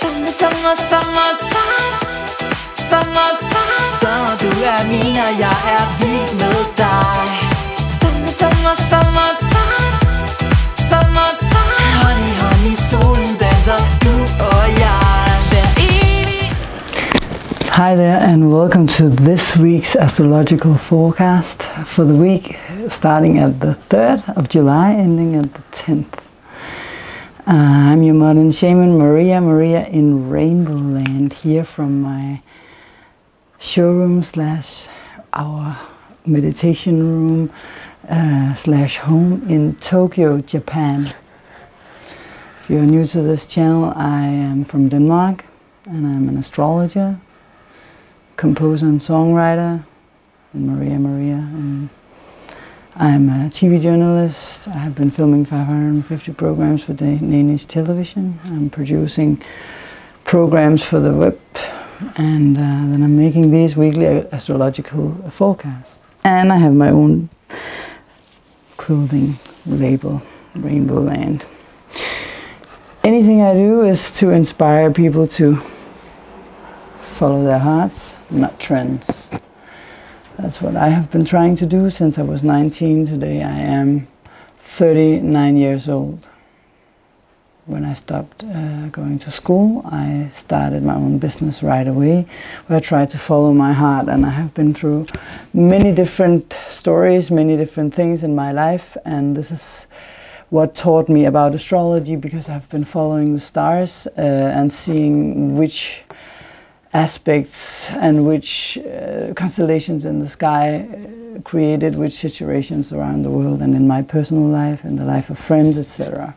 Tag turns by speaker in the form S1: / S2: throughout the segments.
S1: Summertime, summertime. Så du min, og jeg vild med dig. Summertime, summertime. Honey, solen danser, du og jeg. Hver evig.
S2: Hi there and welcome to this week's astrological forecast for the week starting at the 3rd of July, ending at the 10th. I'm your modern shaman, Maria in RainbowLand, here from my showroom slash our meditation room slash home in Tokyo, Japan. If you're new to this channel, I am from Denmark and I'm an astrologer, composer and songwriter, and Maria, and I'm a TV journalist. I have been filming 550 programs for Danish television. I'm producing programs for the web, and then I'm making these weekly astrological forecasts. And I have my own clothing label, RainbowLand. Anything I do is to inspire people to follow their hearts, not trends. That's what I have been trying to do since I was 19. Today I am 39 years old. When I stopped going to school, I started my own business right away, where I tried to follow my heart, and I have been through many different stories, many different things in my life, and this is what taught me about astrology, because I've been following the stars and seeing which aspects and which constellations in the sky created which situations around the world and in my personal life, in the life of friends, etc.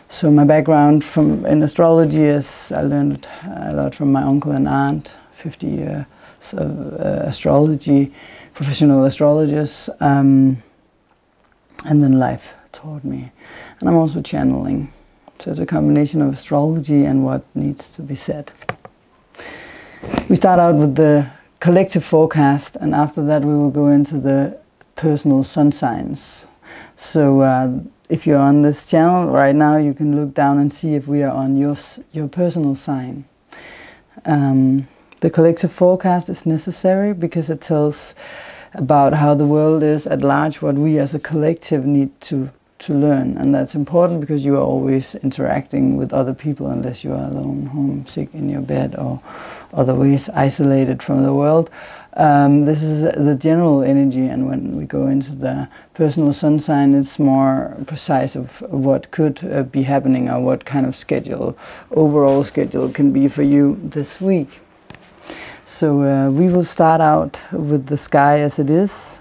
S2: So my background in astrology is I learned a lot from my uncle and aunt, 50 years of astrology, professional astrologers, and then life taught me. And I'm also channeling. So it's a combination of astrology and what needs to be said. We start out with the collective forecast, and after that we will go into the personal sun signs. So if you're on this channel right now, you can look down and see if we are on your personal sign. The collective forecast is necessary because it tells about how the world is at large, what we as a collective need to learn, and that's important because you are always interacting with other people unless you are alone, homesick in your bed, or other ways isolated from the world. This is the general energy, and when we go into the personal sun sign, it's more precise of what could be happening or what kind of overall schedule can be for you this week. So we will start out with the sky as it is.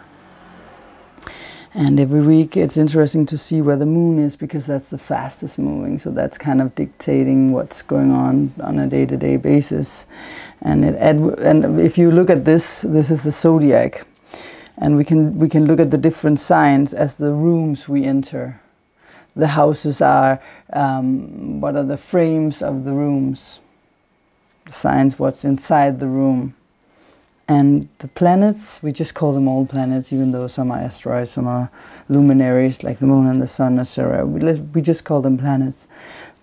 S2: And every week it's interesting to see where the moon is, because that's the fastest moving. So that's kind of dictating what's going on a day-to-day basis. And if you look at this is the zodiac, and we can look at the different signs as the rooms we enter. The houses are what are the frames of the rooms. The signs, what's inside the room. And the planets, we just call them all planets, even though some are asteroids, some are luminaries, like the moon and the sun, etc. We just call them planets.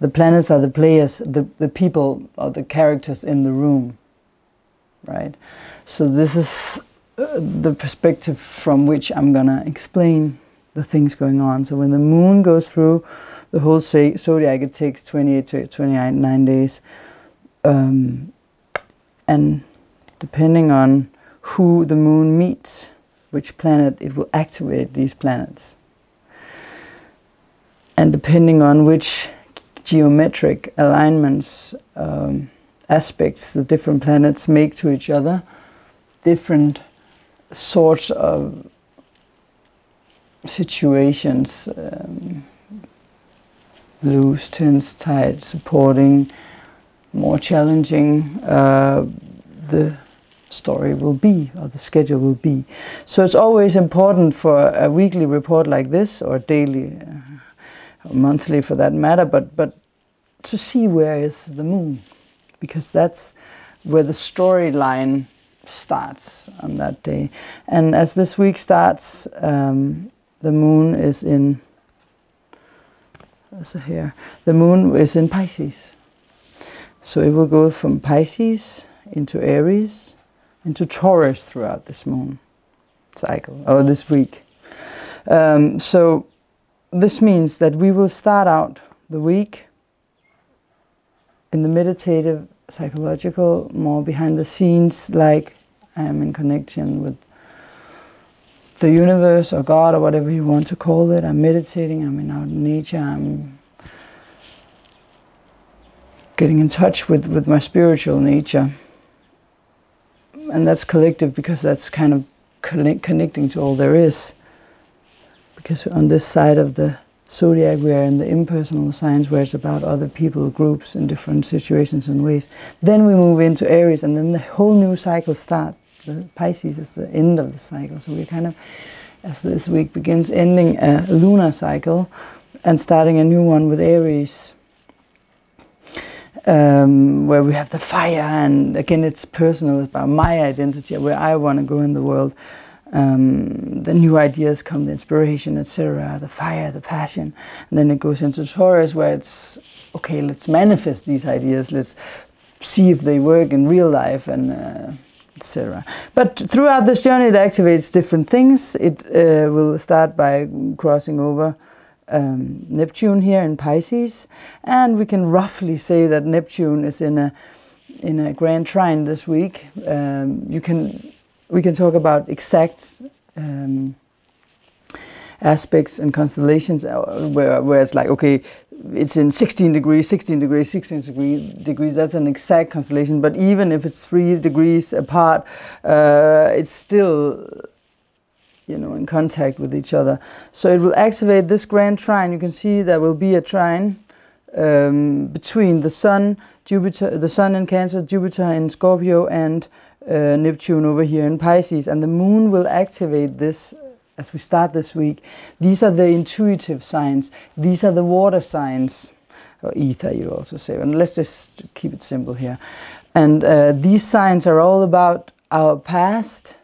S2: The planets are the players, the people or the characters in the room, right? So this is the perspective from which I'm gonna explain the things going on. So when the moon goes through the whole zodiac, it takes 28 to 29 days. And depending on who the moon meets, which planet, it will activate these planets. And depending on which geometric alignments, aspects the different planets make to each other, different sorts of situations, loose, tense, tight, supporting, more challenging, the story will be, or the schedule will be. So it's always important for a weekly report like this, or daily, or monthly for that matter, but to see where is the moon, because that's where the storyline starts on that day. And as this week starts, the moon is in, the moon is in Pisces. So it will go from Pisces into Aries, into Taurus throughout this moon cycle, or this week. So this means that we will start out the week in the meditative, psychological, more behind the scenes, like I am in connection with the universe or God or whatever you want to call it. I'm meditating, I'm in out in nature, I'm getting in touch with my spiritual nature. And that's collective because that's kind of connecting to all there is. Because on this side of the zodiac we are in the impersonal signs where it's about other people, groups in different situations and ways. Then we move into Aries and then the whole new cycle starts. The Pisces is the end of the cycle. So we're kind of, as this week begins, ending a lunar cycle and starting a new one with Aries. Where we have the fire, and again it's personal, it's about my identity, where I want to go in the world. The new ideas come, the inspiration, etc., the fire, the passion. And then it goes into Taurus where it's, okay, let's manifest these ideas, let's see if they work in real life, and etc. But throughout this journey it activates different things. It will start by crossing over Neptune here in Pisces, and we can roughly say that Neptune is in a grand trine this week. We can talk about exact aspects and constellations where it's like, okay, it's in 16 degrees, 16 degrees, 16 degrees, that's an exact constellation. But even if it's 3 degrees apart, it's still, you know, in contact with each other. So it will activate this grand trine. You can see there will be a trine between the Sun, Jupiter, the Sun in Cancer, Jupiter in Scorpio, and Neptune over here in Pisces. And the Moon will activate this as we start this week. These are the intuitive signs. These are the water signs, or ether you also say. And let's just keep it simple here. And these signs are all about our past,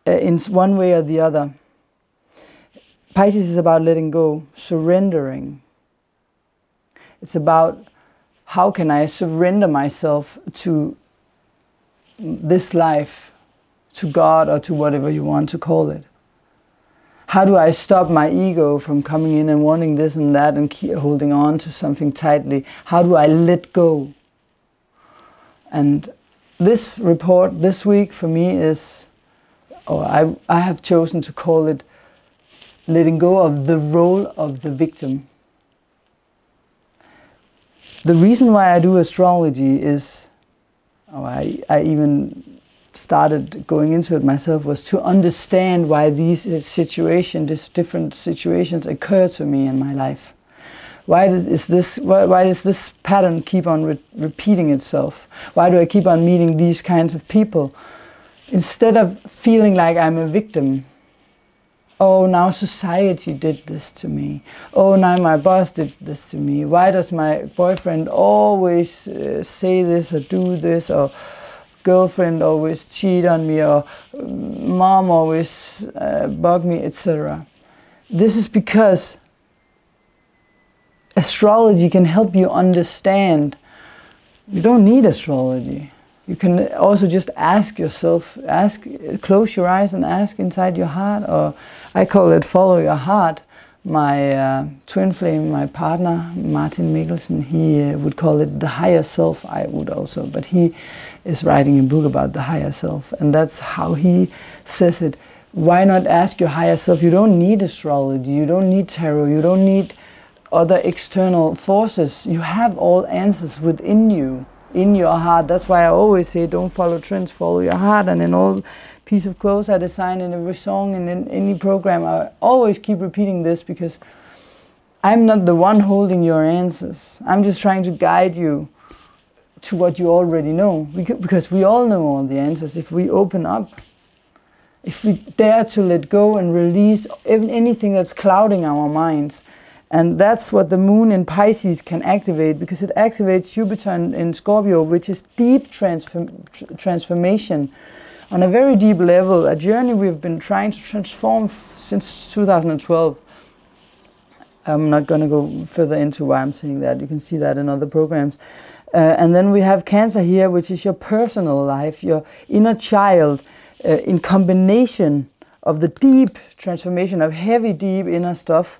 S2: in one way or the other. Pisces is about letting go, surrendering. It's about how can I surrender myself to this life, to God, or to whatever you want to call it. How do I stop my ego from coming in and wanting this and that and keep holding on to something tightly? How do I let go? And this report this week for me is, or I have chosen to call it, letting go of the role of the victim. The reason why I do astrology is, I even started going into it myself, was to understand why these different situations occur to me in my life. Why does this pattern keep on repeating itself? Why do I keep on meeting these kinds of people? Instead of feeling like I'm a victim, oh, now society did this to me. Oh, now my boss did this to me. Why does my boyfriend always say this or do this, or girlfriend always cheat on me, or mom always bug me, etc. This is because astrology can help you understand. You don't need astrology. You can also just ask yourself, close your eyes and ask inside your heart, or I call it follow your heart. My twin flame, my partner, Martin Mikkelsen, he would call it the higher self. I would also, but he is writing a book about the higher self, and that's how he says it. Why not ask your higher self? You don't need astrology, you don't need tarot, you don't need other external forces. You have all answers within you, in your heart. That's why I always say, don't follow trends, follow your heart. And in all piece of clothes I design, in every song, and in any program, I always keep repeating this, because I'm not the one holding your answers. I'm just trying to guide you to what you already know, because we all know all the answers if we open up. If we dare to let go and release anything that's clouding our minds. And that's what the Moon in Pisces can activate, because it activates Jupiter in Scorpio, which is deep transformation on a very deep level, a journey we've been trying to transform since 2012. I'm not going to go further into why I'm saying that. You can see that in other programs. And then we have Cancer here, which is your personal life, your inner child, in combination of the deep transformation of heavy, deep inner stuff,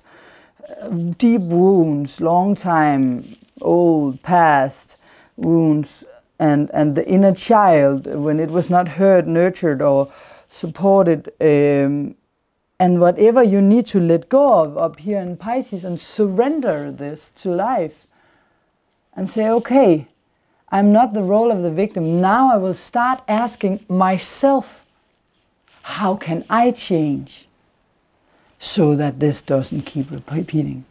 S2: deep wounds, long time, old, past wounds, and the inner child, when it was not heard, nurtured, or supported, and whatever you need to let go of up here in Pisces, and surrender this to life and say, okay, I'm not the role of the victim. Now I will start asking myself, how can I change so that this doesn't keep repeating?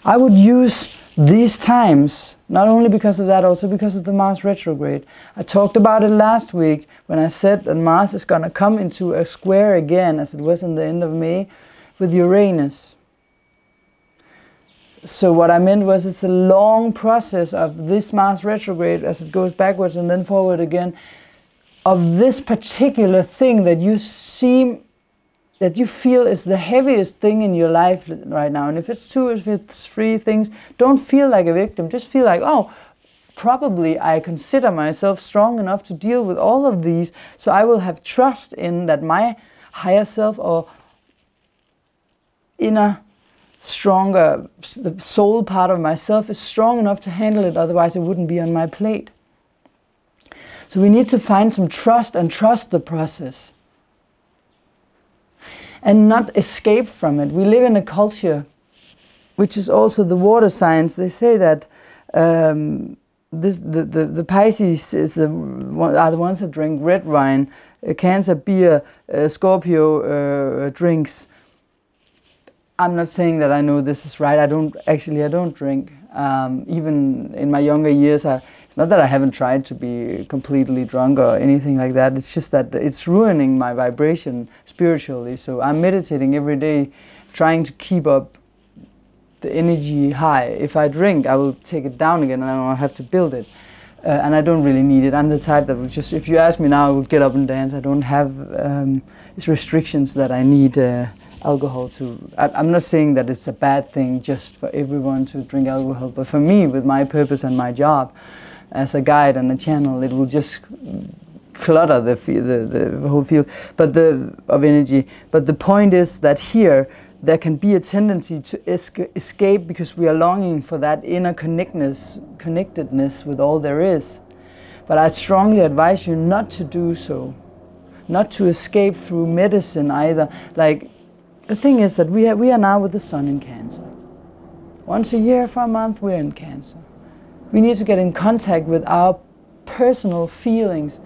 S2: I would use these times, not only because of that, also because of the Mars retrograde. I talked about it last week when I said that Mars is going to come into a square again, as it was in the end of May, with Uranus. So what I meant was, it's a long process of this Mars retrograde as it goes backwards and then forward again, of this particular thing that you feel is the heaviest thing in your life right now. And if it's 2, if it's 3 things, don't feel like a victim. Just feel like, oh, probably I consider myself strong enough to deal with all of these, so I will have trust in that my higher self or inner stronger, the soul part of myself is strong enough to handle it, otherwise it wouldn't be on my plate. So we need to find some trust and trust the process and not escape from it. We live in a culture, which is also the water signs. They say that the Pisces are the ones that drink red wine, Cancer beer, Scorpio drinks. I'm not saying that I know this is right. I don't drink. Even in my younger years, it's not that I haven't tried to be completely drunk or anything like that. It's just that it's ruining my vibration spiritually. So I'm meditating every day, trying to keep up the energy high. If I drink, I will take it down again, and I don't have to build it. And I don't really need it. I'm the type that would just, if you ask me now, I would get up and dance. I don't have these restrictions that I need alcohol to. I'm not saying that it's a bad thing just for everyone to drink alcohol, but for me, with my purpose and my job as a guide and a channel, it will just clutter the whole field of energy. But the point is that here there can be a tendency to escape because we are longing for that inner connectedness with all there is. But I strongly advise you not to do so, not to escape through medicine either. Like, the thing is that we are now with the Sun in Cancer. Once a year for a month, we're in Cancer. We need to get in contact with our personal feelings,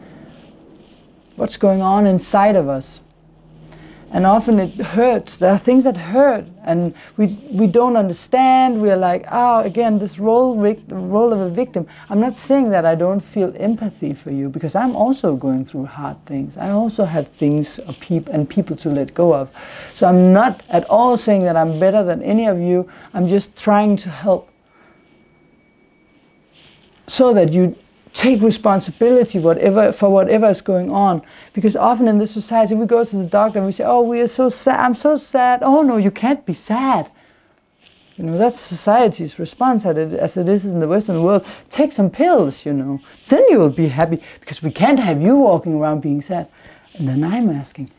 S2: what's going on inside of us. And often it hurts. There are things that hurt, and we don't understand. We are like, oh, again, this role of a victim. I'm not saying that I don't feel empathy for you, because I'm also going through hard things. I also have things and people to let go of. So I'm not at all saying that I'm better than any of you. I'm just trying to help so that you take responsibility for whatever is going on. Because often in this society, we go to the doctor and we say, oh, we are so sad, I'm so sad. Oh no, you can't be sad. You know, that's society's response as it is in the Western world. Take some pills, you know, then you will be happy, because we can't have you walking around being sad. And then I'm asking,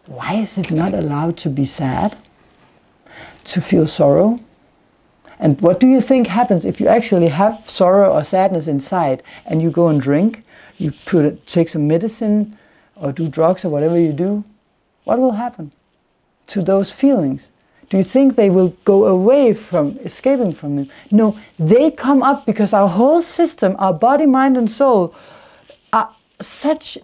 S2: why is it not allowed to be sad? To feel sorrow? And what do you think happens if you actually have sorrow or sadness inside and you go and drink, you take some medicine or do drugs or whatever you do? What will happen to those feelings? Do you think they will go away from escaping from them? No, they come up because our whole system, our body, mind and soul, are such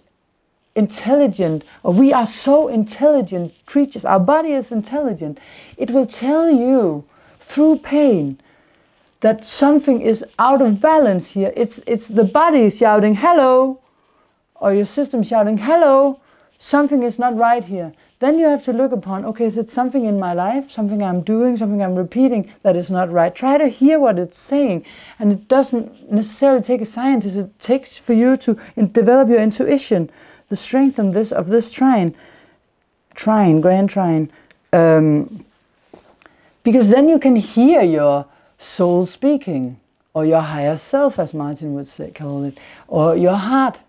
S2: intelligent, or we are so intelligent creatures. Our body is intelligent. It will tell you through pain that something is out of balance here. It's the body shouting hello, or your system shouting hello, something is not right here. Then you have to look upon, okay, is it something in my life, something I'm doing, something I'm repeating that is not right? Try to hear what it's saying. And it doesn't necessarily take a scientist. It takes for you to develop your intuition, the strength of this grand trine. Because then you can hear your soul speaking. or your higher self, as Martin would say, call it, or your heart.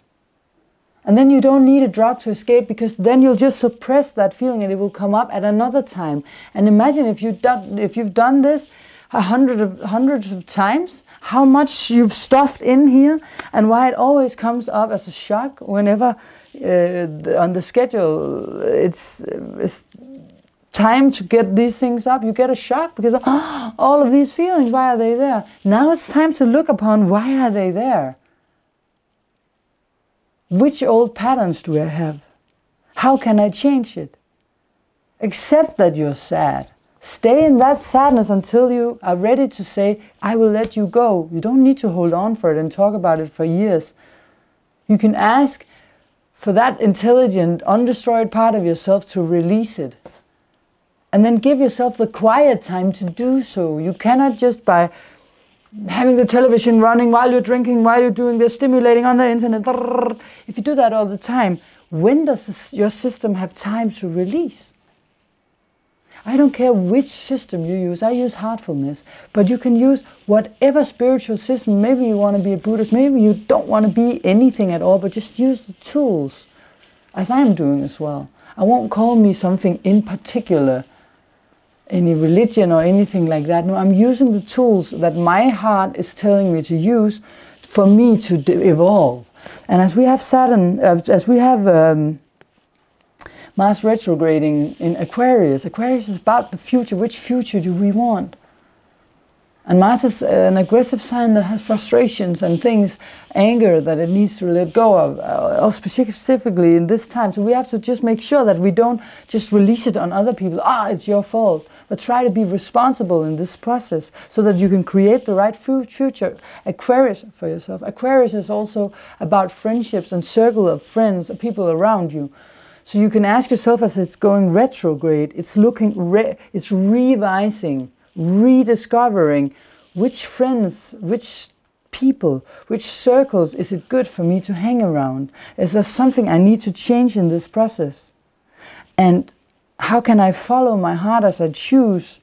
S2: And then you don't need a drug to escape, because then you'll just suppress that feeling and it will come up at another time. And imagine if you've done this hundreds of times, how much you've stuffed in here, and why it always comes up as a shock whenever on the schedule it's time to get these things up. You get a shock because all of these feelings, why are they there? Now it's time to look upon, why are they there? Which old patterns do I have? How can I change it? Accept that you're sad. Stay in that sadness until you are ready to say, I will let you go. You don't need to hold on for it and talk about it for years. You can ask for that intelligent, undestroyed part of yourself to release it. And then give yourself the quiet time to do so. You cannot just by having the television running while you're drinking, while you're doing this, stimulating on the internet. If you do that all the time, when does your system have time to release? I don't care which system you use. I use heartfulness. But you can use whatever spiritual system. Maybe you want to be a Buddhist. Maybe you don't want to be anything at all, but just use the tools, as I am doing as well. I won't call me something in particular, any religion or anything like that. No, I'm using the tools that my heart is telling me to use for me to evolve. And as we have Saturn, as we have Mars retrograding in Aquarius. Aquarius is about the future. Which future do we want? And Mars is an aggressive sign that has frustrations and things, anger that it needs to let go of, or specifically in this time. So we have to just make sure that we don't just release it on other people. It's your fault. But try to be responsible in this process so that you can create the right future. Aquarius for yourself. Aquarius is also about friendships and circle of friends, people around you. So you can ask yourself, as it's going retrograde, it's looking, it's revising, rediscovering which friends, which people, which circles is it good for me to hang around? Is there something I need to change in this process? And how can I follow my heart as I choose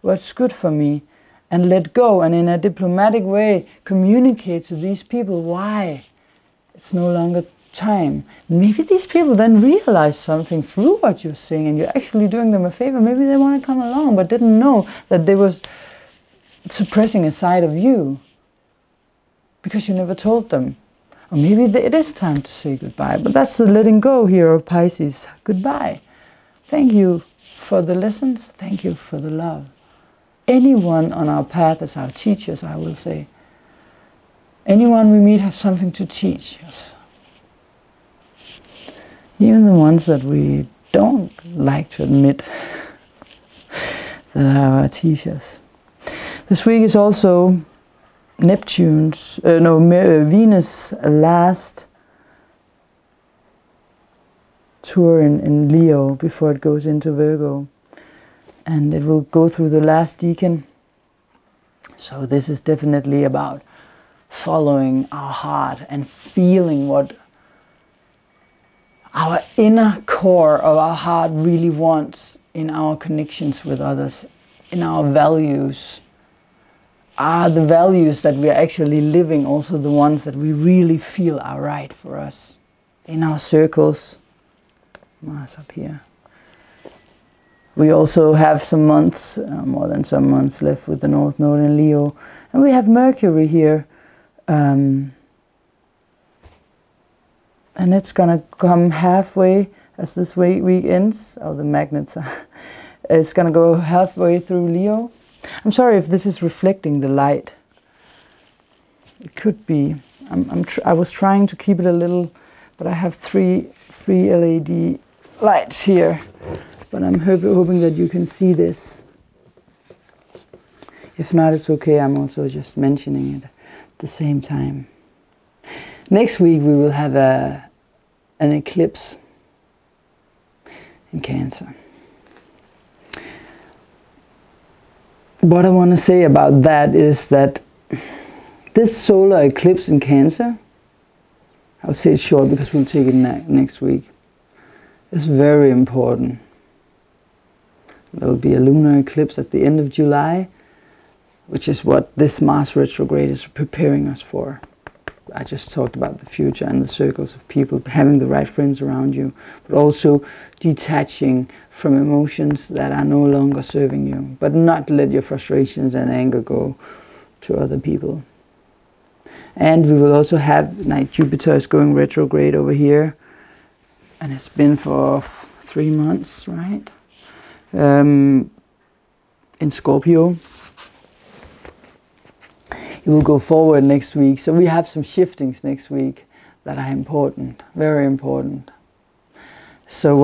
S2: what's good for me and let go, and in a diplomatic way communicate to these people why it's no longer time. Maybe these people then realize something through what you're saying and you're actually doing them a favor. Maybe they want to come along but didn't know that they was suppressing a side of you because you never told them. Or maybe it is time to say goodbye. But that's the letting go here of Pisces. Goodbye. Thank you for the lessons. Thank you for the love. Anyone on our path is our teachers, I will say. Anyone we meet has something to teach us. Even the ones that we don't like to admit that are our teachers. This week is also Venus' last tour in Leo before it goes into Virgo. And it will go through the last decan. So this is definitely about following our heart and feeling what our inner core of our heart really wants in our connections with others, in our values. Are the values that we are actually living also the ones that we really feel are right for us? In our circles, Mars up here. We also have some months, more than some months left with the North Node in Leo. And we have Mercury here. And it's going to come halfway as this week ends. Oh, the magnets are. It's going to go halfway through Leo. I'm sorry if this is reflecting the light. It could be. I was trying to keep it a little, but I have three LED lights here. But I'm hoping that you can see this. If not, it's okay. I'm also just mentioning it at the same time. Next week we will have an eclipse in Cancer. What I want to say about that is that this solar eclipse in Cancer, I'll say it short because we'll take it next week, is very important. There will be a lunar eclipse at the end of July, which is what this Mars retrograde is preparing us for. I just talked about the future and the circles of people, having the right friends around you, but also detaching from emotions that are no longer serving you, but not let your frustrations and anger go to other people. And we will also have, like, Jupiter is going retrograde over here, and it's been for 3 months, right? In Scorpio. It will go forward next week. So we have some shiftings next week that are important, very important. So,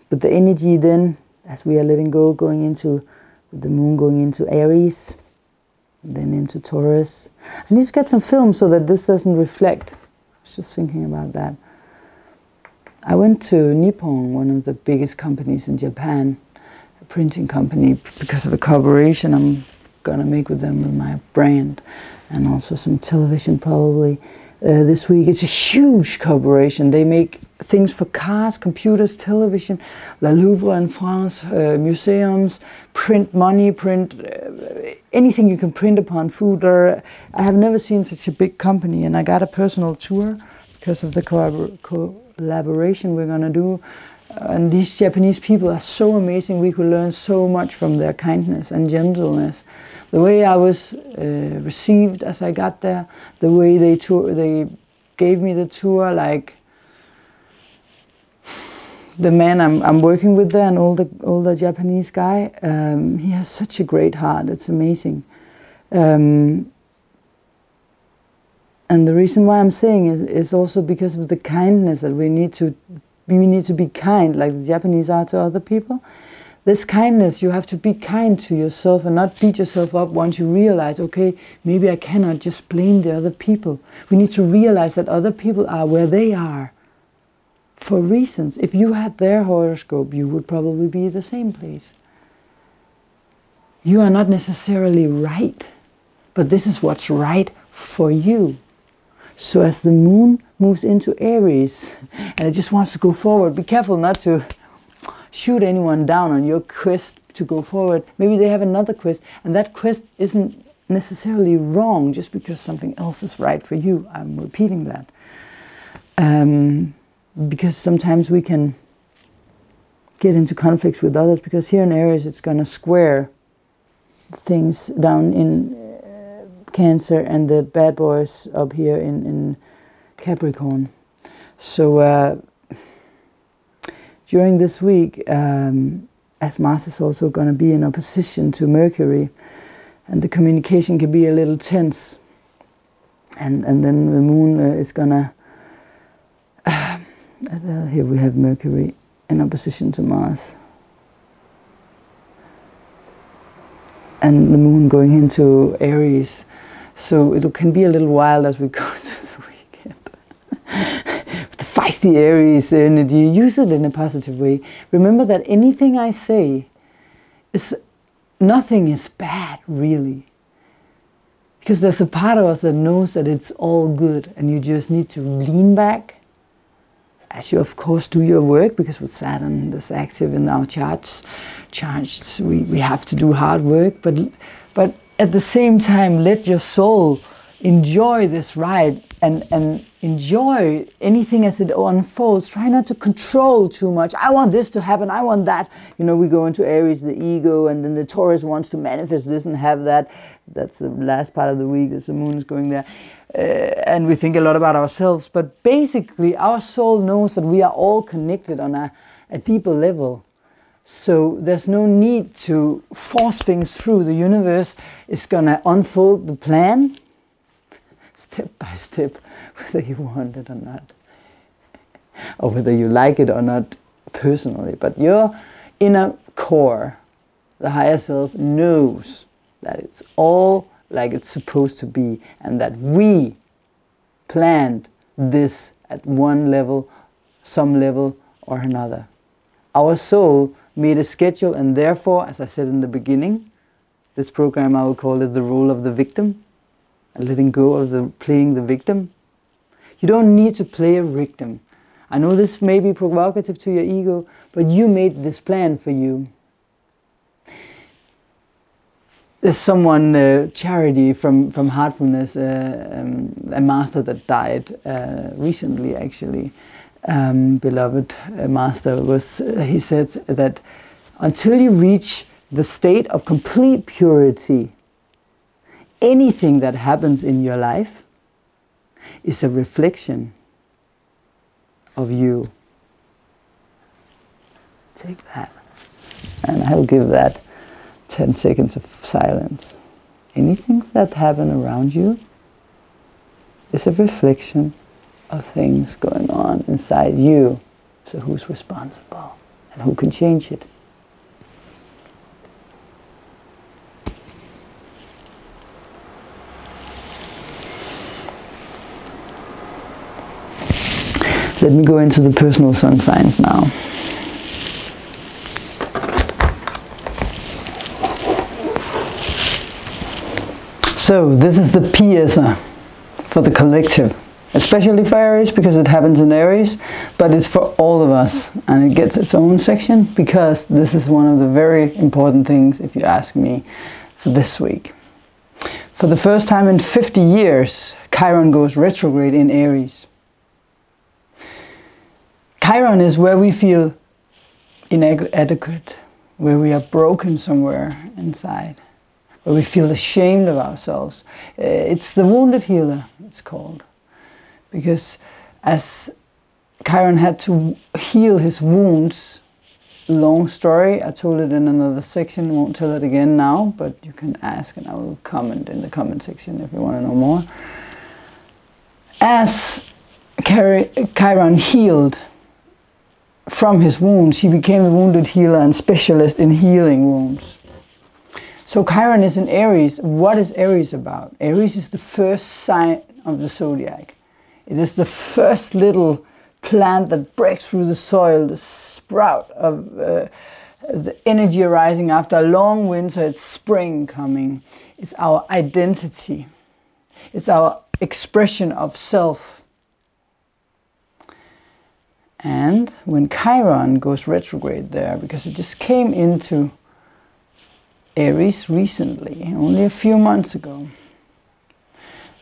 S2: but the energy then, as we are letting go, going into the moon, going into Aries, then into Taurus. I need to get some film so that this doesn't reflect. I was just thinking about that. I went to Nippon, one of the biggest companies in Japan, a printing company, because of a collaboration I'm gonna make with them with my brand, and also some television probably this week. It's a huge collaboration. They make things for cars, computers, television, the Louvre in France, museums, print money, print anything you can print upon, food. I have never seen such a big company, and I got a personal tour because of the collaboration we're gonna do. And these Japanese people are so amazing. We could learn so much from their kindness and gentleness. The way I was received as I got there, the way they gave me the tour, like the man I'm working with there, an older Japanese guy, he has such a great heart. It's amazing. And the reason why I'm saying it is also because of the kindness that we need to be kind, like the Japanese are to other people. This kindness, you have to be kind to yourself and not beat yourself up once you realize, okay, maybe I cannot just blame the other people. We need to realize that other people are where they are for reasons. If you had their horoscope, you would probably be the same place. You are not necessarily right, but this is what's right for you. So as the moon moves into Aries, and it just wants to go forward, be careful not to shoot anyone down on your quest to go forward. Maybe they have another quest, and that quest isn't necessarily wrong just because something else is right for you. I'm repeating that. Because sometimes we can get into conflicts with others, because here in Aries it's going to square things down in Cancer and the bad boys up here in Capricorn. So during this week, as Mars is also going to be in opposition to Mercury, and the communication can be a little tense, and then the moon is going to, here we have Mercury in opposition to Mars, and the moon going into Aries. So it can be a little wild as we go to the weekend. The feisty Aries energy, use it in a positive way. Remember that anything I say, nothing is bad, really. Because there's a part of us that knows that it's all good, and you just need to lean back. As you, of course, do your work, because with Saturn that's active in our charts, we have to do hard work, but at the same time, let your soul enjoy this ride and enjoy anything as it unfolds. Try not to control too much. I want this to happen, I want that. You know, we go into Aries, the ego, and then the Taurus wants to manifest this and have that. That's the last part of the week, as the moon is going there. And we think a lot about ourselves. But basically, our soul knows that we are all connected on a deeper level. So there's no need to force things through. The universe is going to unfold the plan step by step, whether you want it or not, or whether you like it or not personally. But your inner core, the higher self, knows that it's all like it's supposed to be, and that we planned this at one level, some level or another. Our soul made a schedule, and therefore, as I said in the beginning, this program I will call it the role of the victim, and letting go of playing the victim. You don't need to play a victim. I know this may be provocative to your ego, but you made this plan for you. there's someone, Charity from Heartfulness, a master that died recently actually, beloved master, he said that until you reach the state of complete purity, anything that happens in your life is a reflection of you. Take that. And I'll give that 10 seconds of silence. Anything that happen around you is a reflection of things going on inside you. So who's responsible and who can change it? Let me go into the personal sun signs now. So this is the PSer for the collective, especially for Aries because it happens in Aries, but it's for all of us, and it gets its own section because this is one of the very important things, if you ask me, for this week. For the first time in 50 years, Chiron goes retrograde in Aries. Chiron is where we feel inadequate, where we are broken somewhere inside, where we feel ashamed of ourselves. It's the wounded healer, it's called. Because as Chiron had to heal his wounds, long story, I told it in another section, won't tell it again now, but you can ask and I will comment in the comment section if you want to know more. As Chiron healed from his wounds, he became the wounded healer and specialist in healing wounds. So Chiron is in Aries. What is Aries about? Aries is the first sign of the zodiac. It is the first little plant that breaks through the soil, the sprout of the energy arising after a long winter. It's spring coming. It's our identity. It's our expression of self. And when Chiron goes retrograde there, because it just came into Aries recently, only a few months ago,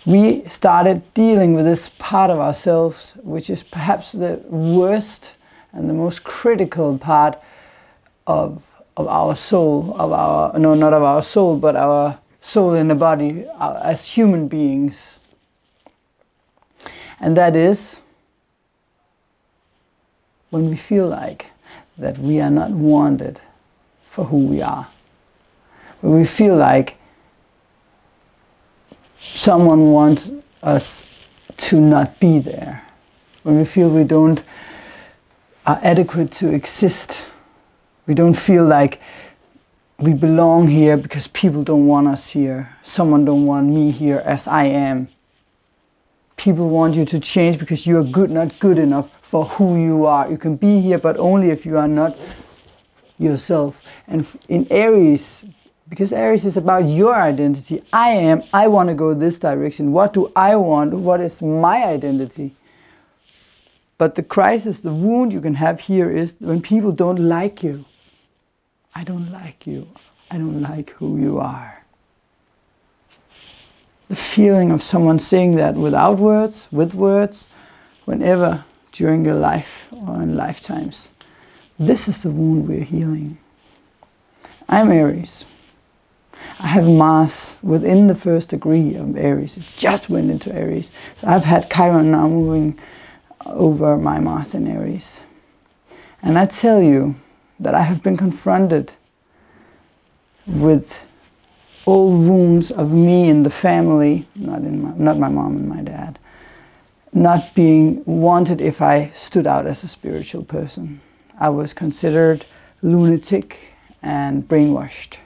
S2: we started dealing with this part of ourselves, which is perhaps the worst and the most critical part of our soul, not of our soul, but our soul in the body as human beings. And that is when we feel like that we are not wanted for who we are. When we feel like someone wants us to not be there. When we feel we are adequate to exist. We don't feel like we belong here because people don't want us here. Someone don't want me here as I am. People want you to change because you are not good enough for who you are. You can be here, but only if you are not yourself. And in Aries, because Aries is about your identity, I want to go this direction. What do I want? What is my identity? But the crisis, the wound you can have here is when people don't like you. I don't like you. I don't like who you are. The feeling of someone saying that without words, with words, whenever during your life or in lifetimes. This is the wound we're healing. I'm Aries. I have Mars within the first degree of Aries. It just went into Aries. So I've had Chiron now moving over my Mars in Aries. And I tell you that I have been confronted with old wounds of me and the family, not my mom and my dad, not being wanted if I stood out as a spiritual person. I was considered lunatic and brainwashed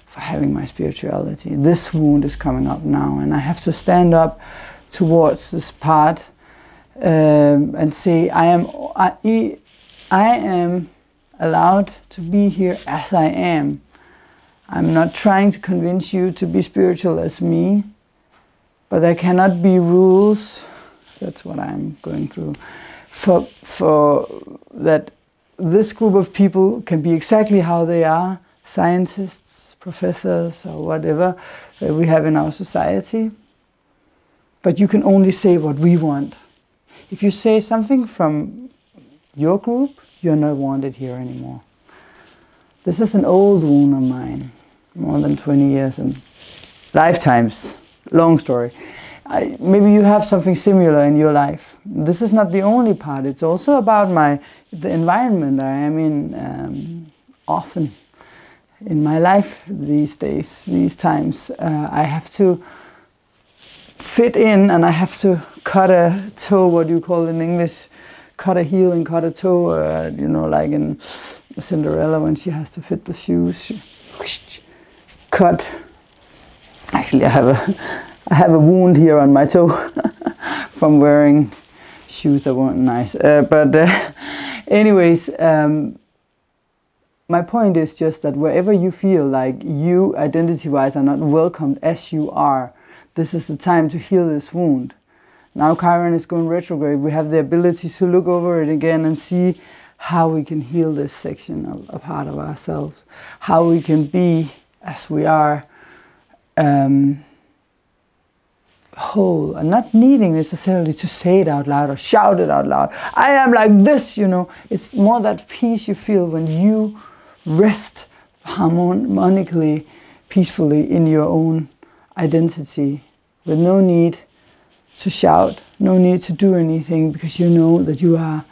S2: for having my spirituality. This wound is coming up now, and I have to stand up towards this part and say I am allowed to be here as I am. I'm not trying to convince you to be spiritual as me, but there cannot be rules. That's what I'm going through. For that this group of people can be exactly how they are, scientists, professors or whatever we have in our society. But you can only say what we want. If you say something from your group, you're not wanted here anymore. This is an old wound of mine, more than 20 years and lifetimes, long story. Maybe you have something similar in your life. This is not the only part. It's also about the environment I am in often in my life these days, these times. I have to fit in, and I have to cut a toe, what do you call it in English? Cut a heel and cut a toe, you know, like in Cinderella when she has to fit the shoes. Cut. Actually, I have a wound here on my toe from wearing shoes that weren't nice. Anyways, my point is just that wherever you feel like you identity-wise are not welcomed as you are, this is the time to heal this wound. Now Chiron is going retrograde. We have the ability to look over it again and see how we can heal this section of a part of ourselves. How we can be as we are, whole, and not needing necessarily to say it out loud or shout it out loud. I am like this, you know. It's more that peace you feel when you rest harmonically, peacefully in your own identity, with no need to shout, no need to do anything, because you know that you are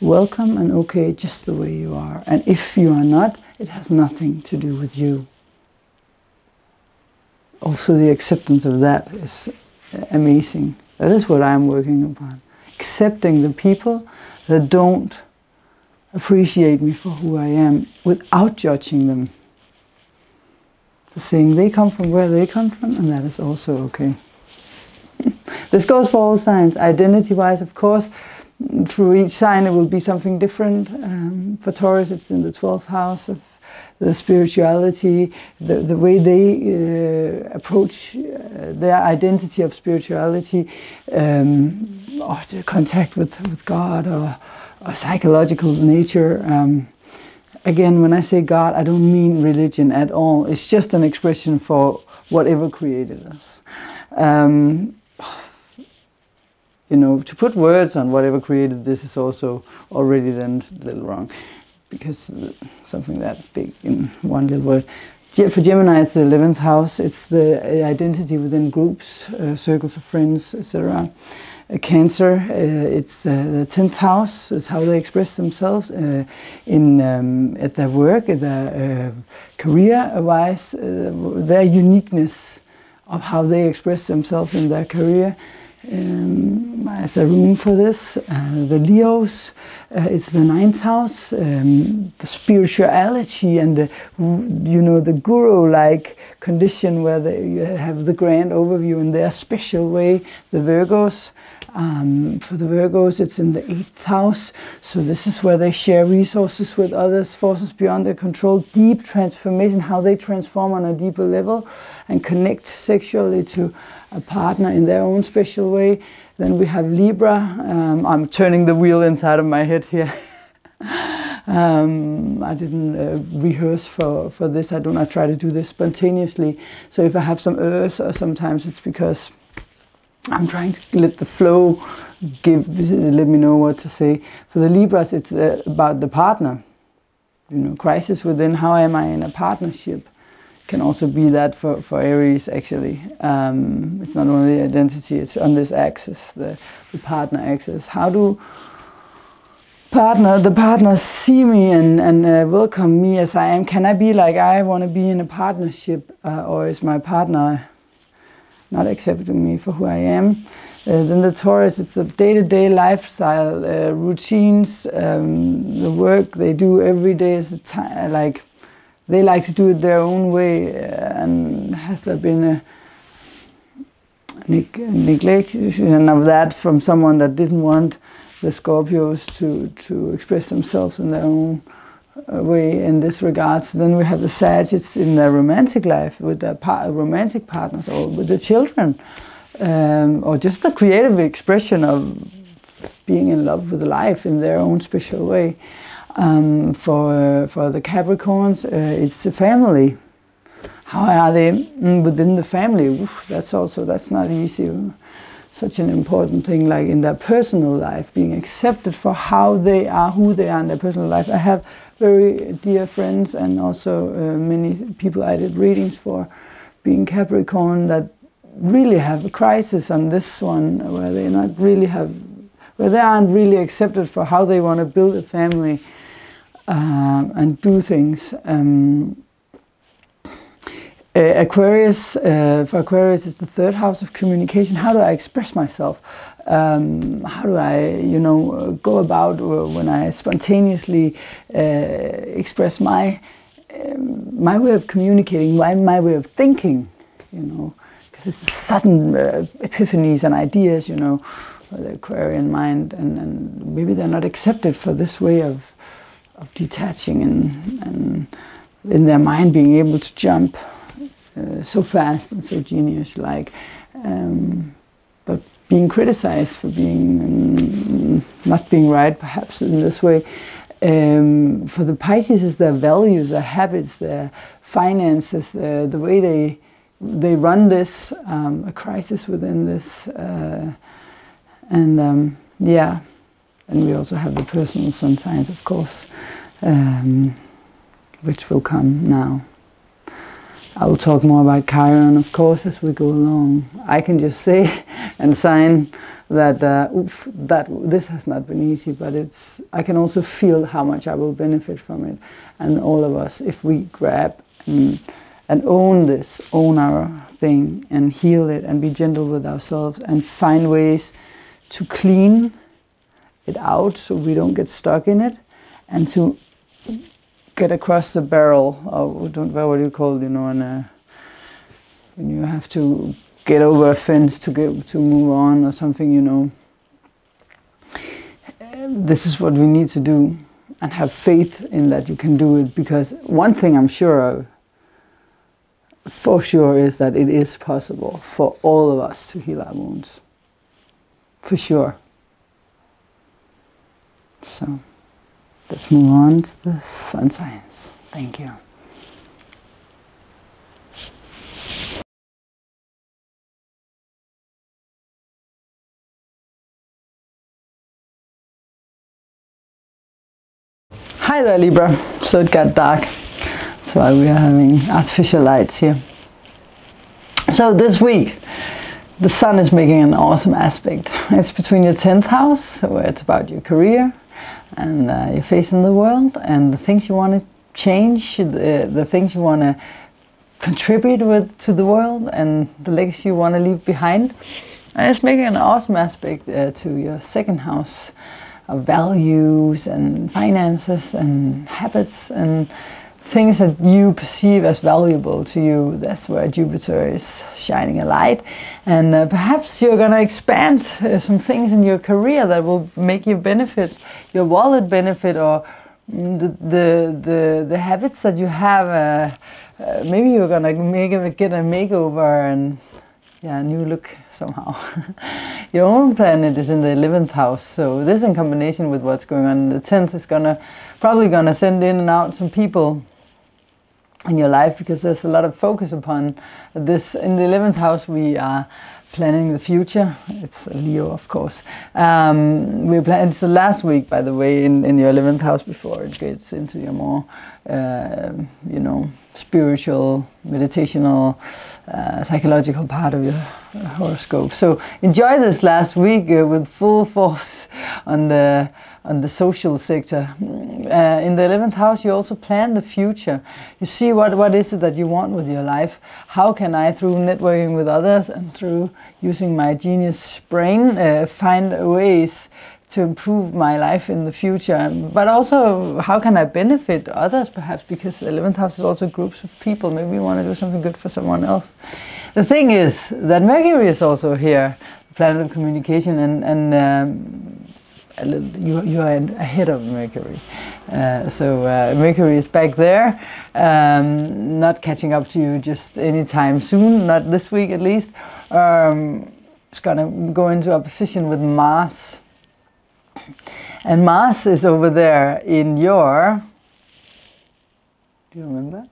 S2: welcome and okay just the way you are. And if you are not, it has nothing to do with you. Also, the acceptance of that is amazing. That is what I'm working upon. Accepting the people that don't appreciate me for who I am without judging them. Saying they come from where they come from, and that is also okay. This goes for all signs. Identity-wise, of course, through each sign it will be something different. For Taurus, it's in the 12th house of the spirituality, the way they approach their identity of spirituality, or the contact with God, or psychological nature. Again, when I say God, I don't mean religion at all. It's just an expression for whatever created us. You know, to put words on whatever created this is also already then a little wrong, because something that big in one little word. For Gemini, it's the 11th house. It's the identity within groups, circles of friends, etc. Cancer, it's the 10th house. It's how they express themselves at their work, at their career-wise, their uniqueness of how they express themselves in their career. There's a room for this. The Leos, it's the 9th house. The spirituality and the, you know, the guru-like condition where you have the grand overview in their special way. The Virgos. For the Virgos, it's in the 8th house. So this is where they share resources with others, forces beyond their control, deep transformation, how they transform on a deeper level and connect sexually to a partner in their own special way. Then we have Libra. I'm turning the wheel inside of my head here. I didn't rehearse for this. I do not try to do this spontaneously. So if I have some Earth, or sometimes it's because I'm trying to let the flow let me know what to say. For the Libras, it's about the partner. You know, crisis within, how am I in a partnership? Can also be that for Aries, actually. It's not only identity, it's on this axis, the partner axis. How do the partners see me and welcome me as I am? Can I be like I want to be in a partnership, or is my partner not accepting me for who I am? Then the Taurus, it's the day-to-day lifestyle, routines, the work they do every day is like they like to do it their own way. And has there been a neglection of that from someone that didn't want the Scorpios to express themselves in their own way in this regards? Then we have the Sagittarius in their romantic life with their romantic partners, or with the children, or just the creative expression of being in love with life in their own special way. For the Capricorns, it's the family, How are they within the family? Oof, that's not easy. Such an important thing, like in their personal life, being accepted for how they are, who they are in their personal life. I have very dear friends and also many people I did readings for, being Capricorn, that really have a crisis on this one, where they aren't really accepted for how they want to build a family and do things. Aquarius, for Aquarius, is the third house of communication. How do I express myself? How do I, go about when I spontaneously express my way of communicating, my way of thinking, because it's sudden epiphanies and ideas, the Aquarian mind, and maybe they're not accepted for this way of detaching and in their mind being able to jump so fast and so genius-like, but being criticized for being not being right, perhaps in this way. For the Pisces, is their values, their habits, their finances, the way they run this, a crisis within this, and we also have the personal sun signs, of course, which will come now. I will talk more about Chiron, of course, as we go along. I can just say and sign that this has not been easy, but I can also feel how much I will benefit from it. And all of us, if we grab and own our thing and heal it and be gentle with ourselves and find ways to clean it out so we don't get stuck in it, and to get across the barrel, or what do you call it, when you have to get over a fence to move on or something, this is what we need to do, and have faith in that you can do it, because one thing I'm sure of, for sure, is that it is possible for all of us to heal our wounds. For sure. So let's move on to the sun signs. Thank you. Hi there, Libra. So it got dark. That's why we are having artificial lights here. So this week, the sun is making an awesome aspect. It's between your 10th house, where it's about your career and your face in the world, and the things you want to change, the things you want to contribute to the world, and the legacy you want to leave behind. And it's making an awesome aspect to your 2nd house of values and finances and habits and things that you perceive as valuable to you. That's where Jupiter is shining a light, and perhaps you're going to expand some things in your career that will make you benefit, your wallet benefit, or the habits that you have. Maybe you're going to get a makeover and a new look somehow. Your own planet is in the 11th house, so this, in combination with what's going on in the 10th, is probably gonna send in and out some people in your life, because there's a lot of focus upon this. In the 11th house, we are planning the future. It's Leo, of course. We're planning. It's the last week, by the way, in your 11th house before it gets into your more, spiritual, meditational, psychological part of your horoscope. So enjoy this last week with full force on the social sector. In the 11th house, you also plan the future. You see what is it that you want with your life. How can I, through networking with others and through using my genius brain, find ways to improve my life in the future? But also, how can I benefit others, perhaps, because the 11th house is also groups of people. Maybe you want to do something good for someone else. The thing is that Mercury is also here, the planet of communication, and you are ahead of Mercury. So Mercury is back there, not catching up to you just anytime soon, not this week at least. It's going to go into opposition with Mars. And Mars is over there in your, do you remember?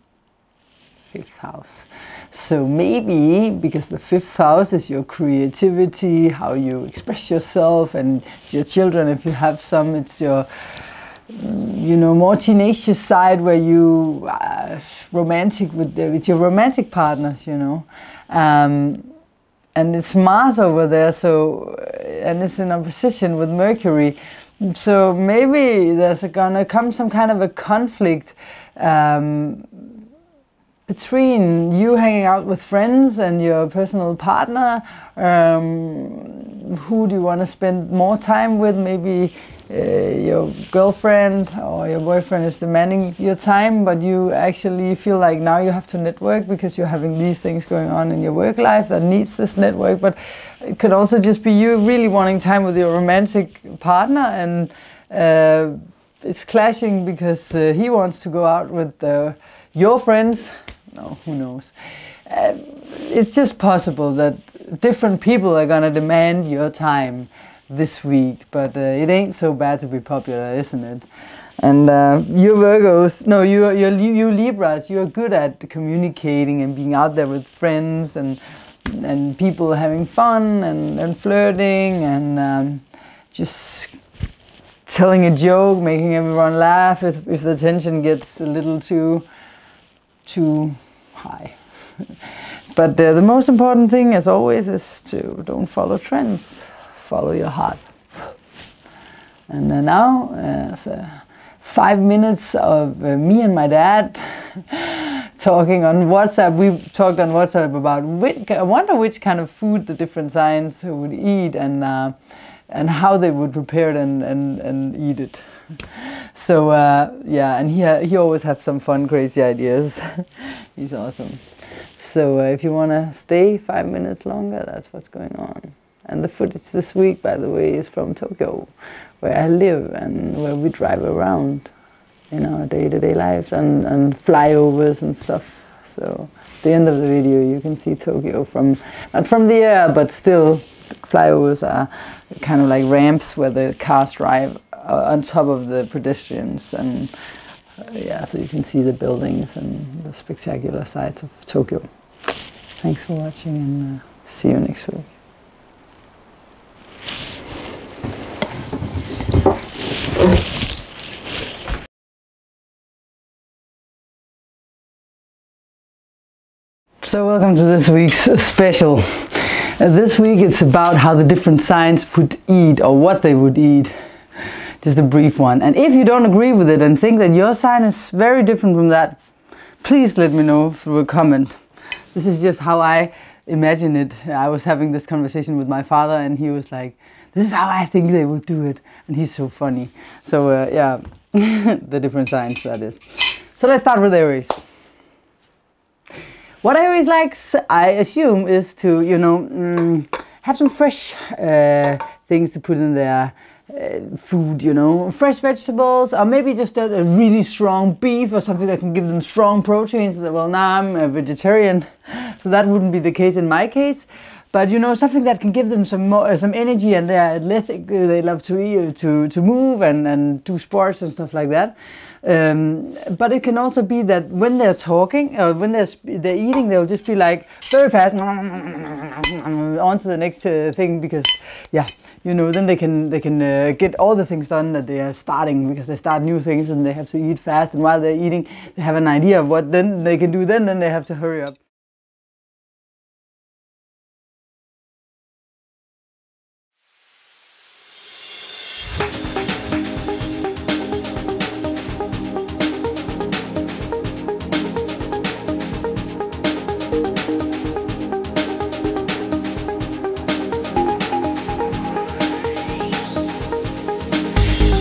S2: 5th house. So maybe because the 5th house is your creativity, how you express yourself, and your children, if you have some, it's your, you know, more tenacious side where you romantic with your romantic partners, you know. And it's Mars over there, so, and it's in opposition with Mercury. So maybe there's gonna come some kind of a conflict between you hanging out with friends and your personal partner. Who do you want to spend more time with? Maybe your girlfriend or your boyfriend is demanding your time, but you actually feel like now you have to network because you're having these things going on in your work life that needs this network. But it could also just be you really wanting time with your romantic partner, and it's clashing because he wants to go out with your friends. No, who knows? It's just possible that different people are gonna demand your time this week, but it ain't so bad to be popular, isn't it? And you Virgos, no, you Libras, you're good at communicating and being out there with friends and people having fun and flirting and just telling a joke, making everyone laugh if the tension gets a little too high. But the most important thing, as always, is to don't follow trends, follow your heart. And now, 5 minutes of me and my dad talking on WhatsApp. We talked on WhatsApp about I wonder which kind of food the different signs would eat and how they would prepare it and eat it. So yeah, and he always has some fun, crazy ideas. He's awesome. So if you want to stay 5 minutes longer, that's what's going on. And the footage this week, by the way, is from Tokyo, where I live and where we drive around in our day-to-day lives and flyovers and stuff. So at the end of the video, you can see Tokyo from, not from the air, but still, flyovers are kind of like ramps where the cars drive on top of the pedestrians, and yeah, so you can see the buildings and the spectacular sights of Tokyo. Thanks for watching, and see you next week. So welcome to this week's special. This week it's about how the different signs would eat, or what they would eat. Just a brief one. And if you don't agree with it and think that your sign is very different from that, please let me know through a comment. This is just how I imagine it. I was having this conversation with my father and he was like, this is how I think they would do it. And he's so funny. So yeah, the different signs, that is. So let's start with Aries. What Aries likes, I assume, is to, you know, have some fresh things to put in their food, you know, fresh vegetables, or maybe just a really strong beef or something that can give them strong proteins. Well, now I'm a vegetarian, so that wouldn't be the case in my case. But you know, something that can give them some energy, and they're athletic. They love to eat, to move and do sports and stuff like that. But it can also be that when they're talking or when they're eating, they'll just be like very fast on to the next thing, because yeah, you know, then they can get all the things done that they are starting, because they start new things and they have to eat fast, and while they're eating they have an idea of what then they can do, then they have to hurry up.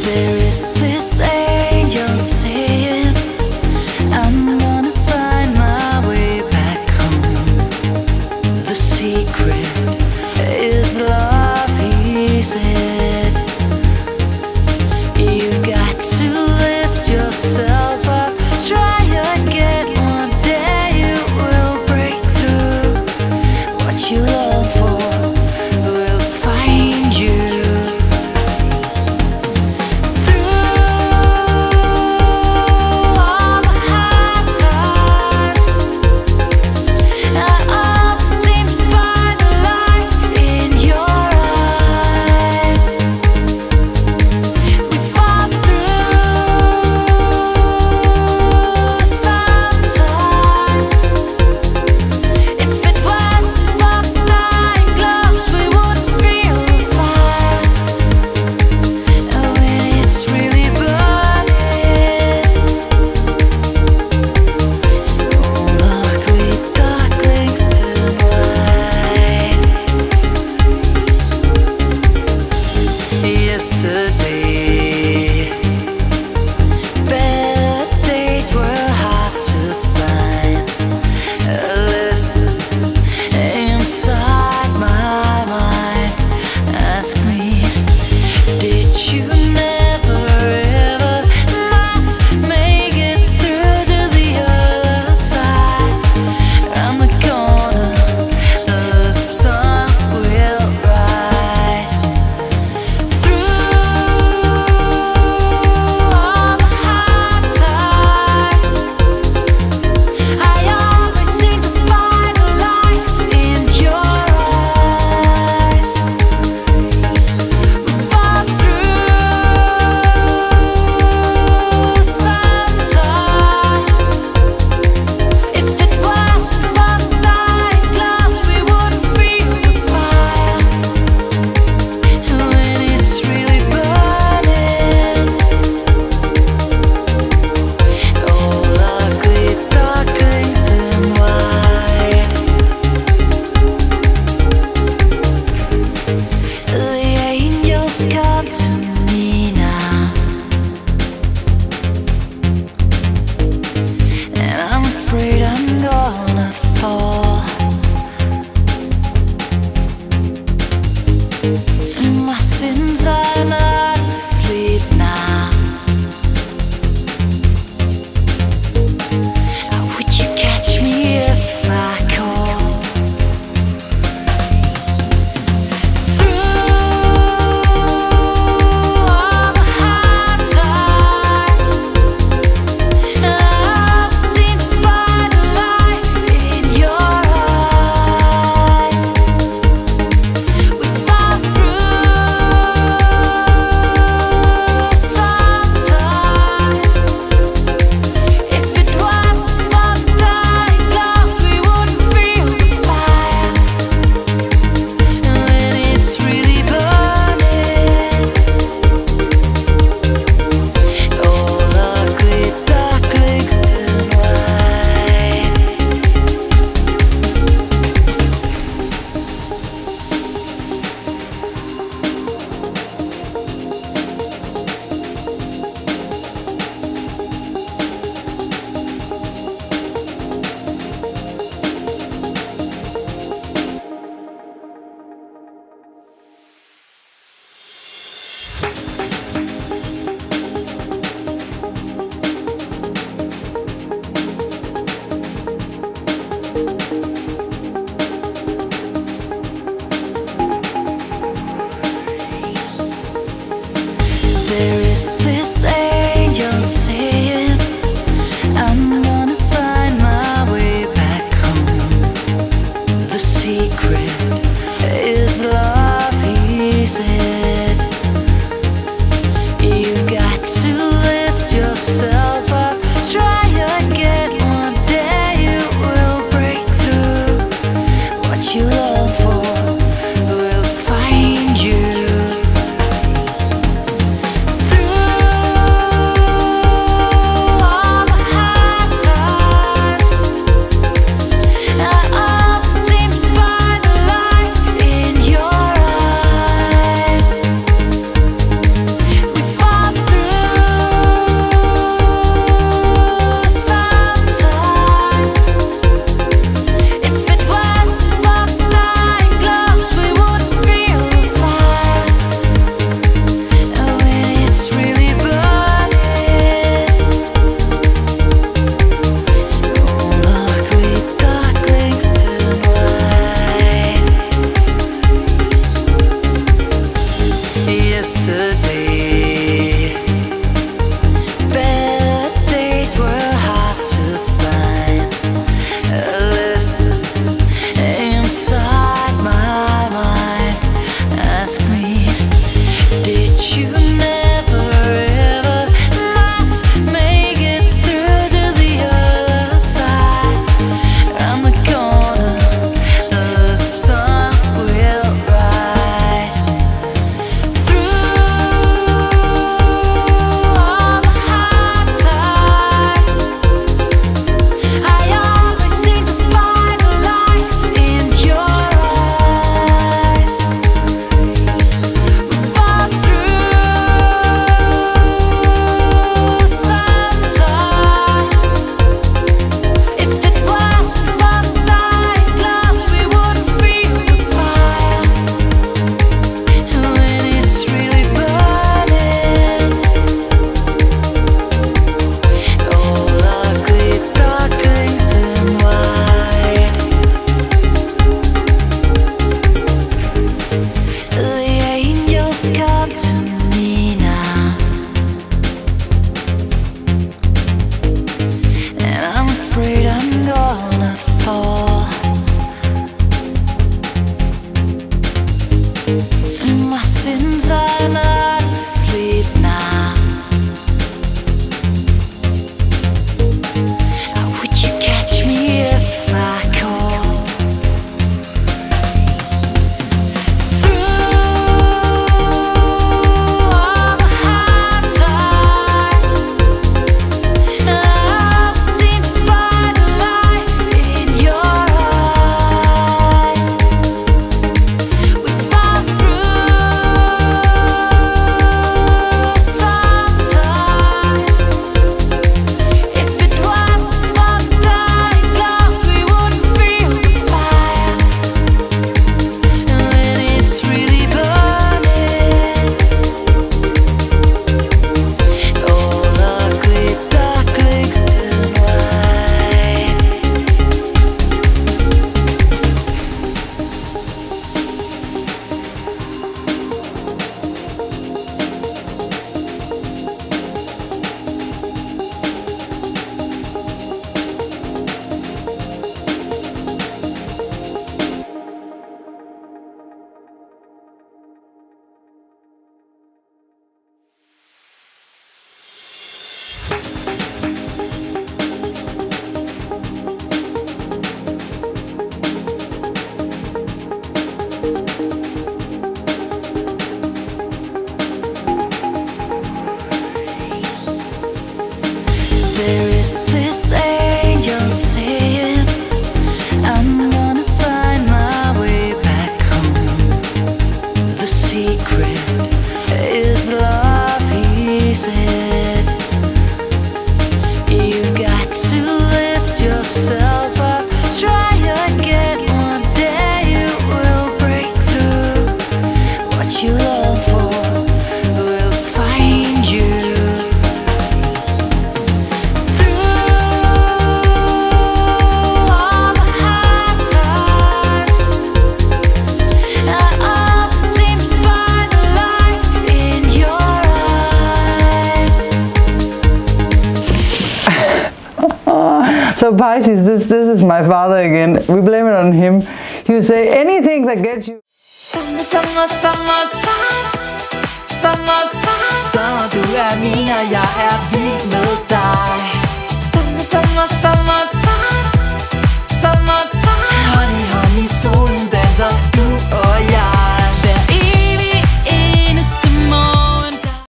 S1: There is this angel saying, I'm gonna find my way back yesterday. Better days were hard to find. Listen, inside my mind, ask me, did you never ever not make it through to the other side? Round the corner, the sun will rise. Through all the hard times, I always seem to find the light in your eyes. Fall through sometimes. If it wasn't for the night gloves, we wouldn't feel the fire. When it's really burning, all ugly darklings turn white. The angels come to me now, and I'm afraid I'm gonna fall. My sins are not asleep now. Would you catch me if I call? Through all the hard times, I've seen to find the light in your eyes. We fall through sometimes. If it wasn't for the dying gloves, we wouldn't feel the fire. When it's really burning, all ugly darklings turn white. There is this angel saying, I'm gonna find my way back home. The secret is love, he said. You've got to lift yourself up, try again. One day you will break through. What you long for will find you. Through There is this angel saying, I'm gonna find my way back home. The secret is love, he said. You've got to lift yourself up, try again. One day you will break through. What you long for will find you.
S2: So Pisces, this is my father again. We blame it on him. He would say anything that gets you.
S1: Summertime. Så du er min, og jeg er vild med dig.